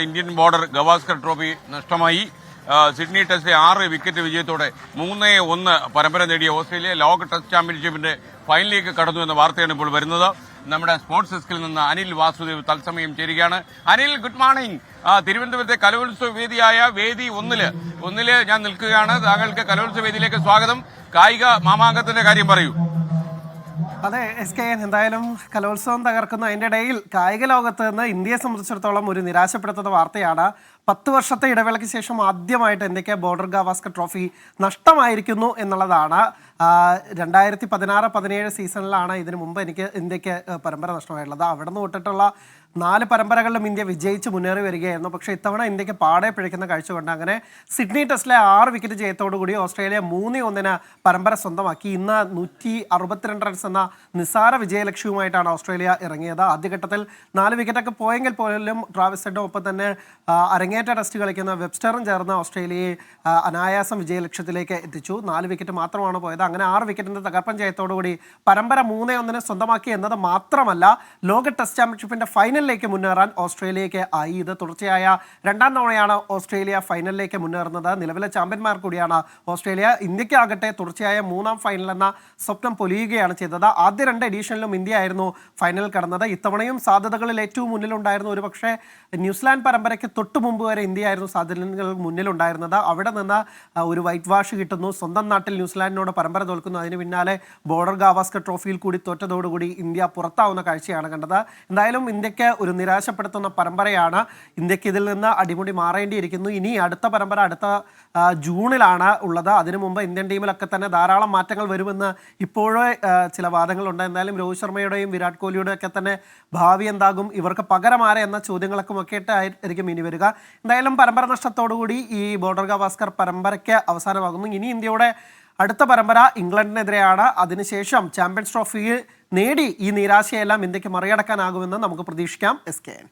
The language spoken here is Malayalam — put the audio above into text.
ഇന്ത്യൻ ബോർഡർ ഗവാസ്കർ ട്രോഫി നഷ്ടമായി. സിഡ്നി ടെസ്റ്റിലെ 6 വിക്കറ്റ് വിജയത്തോടെ 3-1 പരമ്പര നേടിയ ഓസ്ട്രേലിയ ലോക ടെസ്റ്റ് ചാമ്പ്യൻഷിപ്പിന്റെ ഫൈനലിലേക്ക് കടന്നു എന്ന വാർത്തയാണ് ഇപ്പോൾ വരുന്നത്. നമ്മുടെ സ്പോർട്സ് ഡെസ്കിൽ നിന്ന് അനിൽ വാസുദേവ് തത്സമയം ചേരുകയാണ്. Anil, good morning. തിരുവനന്തപുരത്തെ കലോത്സവ വേദിയായ വേദി ഒന്നില് ഞാൻ നിൽക്കുകയാണ്. താങ്കൾക്ക് കലോത്സവ വേദിയിലേക്ക് സ്വാഗതം. കായിക മാമാങ്കത്തിന്റെ കാര്യം പറയൂ. അതെ SKN, എന്തായാലും കലോത്സവം തകർക്കുന്ന അതിൻ്റെ ഇടയിൽ കായിക ലോകത്ത് നിന്ന് ഇന്ത്യയെ സംബന്ധിച്ചിടത്തോളം ഒരു നിരാശപ്പെടുത്തുന്ന വാർത്തയാണ്. 10 വർഷത്തെ ഇടവേളയ്ക്ക് ശേഷം ആദ്യമായിട്ട് ഇന്ത്യക്ക് ബോർഡർ ഗവാസ്കർ ട്രോഫി നഷ്ടമായിരിക്കുന്നു എന്നുള്ളതാണ്. 2016-17 സീസണിലാണ് ഇതിനു മുമ്പ് ഇന്ത്യക്ക് പരമ്പര നഷ്ടമായിട്ടുള്ളത്. അവിടെ നിന്ന് തൊട്ടിട്ടുള്ള 4 പരമ്പരകളിലും ഇന്ത്യ വിജയിച്ച് മുന്നേറി വരികയായിരുന്നു. പക്ഷേ ഇത്തവണ ഇന്ത്യക്ക് പാടെ പിഴയ്ക്കുന്ന കാഴ്ചകൊണ്ട് അങ്ങനെ സിഡ്നി ടെസ്റ്റിലെ 6 വിക്കറ്റ് ജയത്തോടുകൂടി ഓസ്ട്രേലിയ 3-1 പരമ്പര സ്വന്തമാക്കി. ഇന്ന് 162 റൺസ് എന്ന നിസ്സാര വിജയലക്ഷ്യവുമായിട്ടാണ് ഓസ്ട്രേലിയ ഇറങ്ങിയത്. ആദ്യഘട്ടത്തിൽ 4 വിക്കറ്റൊക്കെ പോയെങ്കിൽ പോലും ട്രാവിസ് ഹെഡും ഒപ്പം തന്നെ അരങ്ങേറ്റ ടെസ്റ്റ് കളിക്കുന്ന വെബ്സ്റ്ററും ചേർന്ന് ഓസ്ട്രേലിയയെ അനായാസം വിജയലക്ഷ്യത്തിലേക്ക് എത്തിച്ചു. 4 വിക്കറ്റ് മാത്രമാണ് പോയത്. അങ്ങനെ 6 വിക്കറ്റിന്റെ തകർപ്പൻ ജയത്തോടുകൂടി പരമ്പര 3-1 സ്വന്തമാക്കി എന്നത് മാത്രമല്ല, ലോക ടെസ്റ്റ് ചാമ്പ്യൻഷിപ്പിന്റെ ഫൈനലിലേക്ക് മുന്നേറാൻ ഓസ്ട്രേലിയക്ക് ആയി. ഇത് തുടർച്ചയായ 2ാം തവണയാണ് ഓസ്ട്രേലിയ ഫൈനലിലേക്ക് മുന്നേറുന്നത്. നിലവിലെ ചാമ്പ്യന്മാർ കൂടിയാണ് ഓസ്ട്രേലിയ. ഇന്ത്യക്കാകട്ടെ തുടർച്ചയായ 3ാം ഫൈനൽ എന്ന സ്വപ്നം പൊലിയുകയാണ് ചെയ്തത്. ആദ്യ 2 എഡീഷനിലും ഇന്ത്യ ആയിരുന്നു ഫൈനൽ കടന്നത്. ഇത്തവണയും സാധ്യതകളിൽ ഏറ്റവും മുന്നിലുണ്ടായിരുന്നു. ഒരു പക്ഷേ ന്യൂസിലാൻഡ് പരമ്പരയ്ക്ക് തൊട്ടു മുമ്പ് വരെ ഇന്ത്യ ആയിരുന്നു സാധ്യതകൾ മുന്നിലുണ്ടായിരുന്നത്. അവിടെ നിന്ന് ഒരു വൈറ്റ് വാഷ് കിട്ടുന്നു, സ്വന്തം നാട്ടിൽ ന്യൂസിലാൻഡിനോട് പരമ്പര തോൽക്കുന്നു. അതിന് പിന്നാലെ ബോർഡർ ഗവാസ്കർ ട്രോഫിയിൽ കൂടി തോറ്റതോടുകൂടി ഇന്ത്യ പുറത്താവുന്ന കാഴ്ചയാണ് കണ്ടത്. എന്തായാലും ഇന്ത്യക്ക് ഒരു നിരാശപ്പെടുത്തുന്ന പരമ്പരയാണ്. ഇന്ത്യക്ക് ഇതിൽ നിന്ന് അടിമുടി മാറേണ്ടിയിരിക്കുന്നു. ഇനി അടുത്ത പരമ്പര അടുത്ത ജൂണിലാണ് ഉള്ളത്. അതിനു മുമ്പ് ഇന്ത്യൻ ടീമിലൊക്കെ തന്നെ ധാരാളം മാറ്റങ്ങൾ വരുമെന്ന് ഇപ്പോഴേ ചില വാദങ്ങളുണ്ട്. എന്തായാലും രോഹിത് ശർമ്മയുടെയും വിരാട് കോഹ്ലിയുടെയും ഒക്കെ തന്നെ ഭാവി എന്താകും, ഇവർക്ക് പകരമാരെ എന്ന ചോദ്യങ്ങളൊക്കെ ആയിരിക്കും ഇനി വരിക. എന്തായാലും പരമ്പര നഷ്ടത്തോടുകൂടി ഈ ബോർഡർ ഗവാസ്കർ പരമ്പരയ്ക്ക് അവസാനമാകുന്നു. ഇനി ഇന്ത്യയുടെ അടുത്ത പരമ്പര ഇംഗ്ലണ്ടിനെതിരെയാണ്. അതിനുശേഷം ചാമ്പ്യൻസ് ട്രോഫി നേടി ഈ നിരാശയെല്ലാം ഇന്ത്യക്ക് മറികടക്കാനാകുമെന്ന് നമുക്ക് പ്രതീക്ഷിക്കാം. SKN.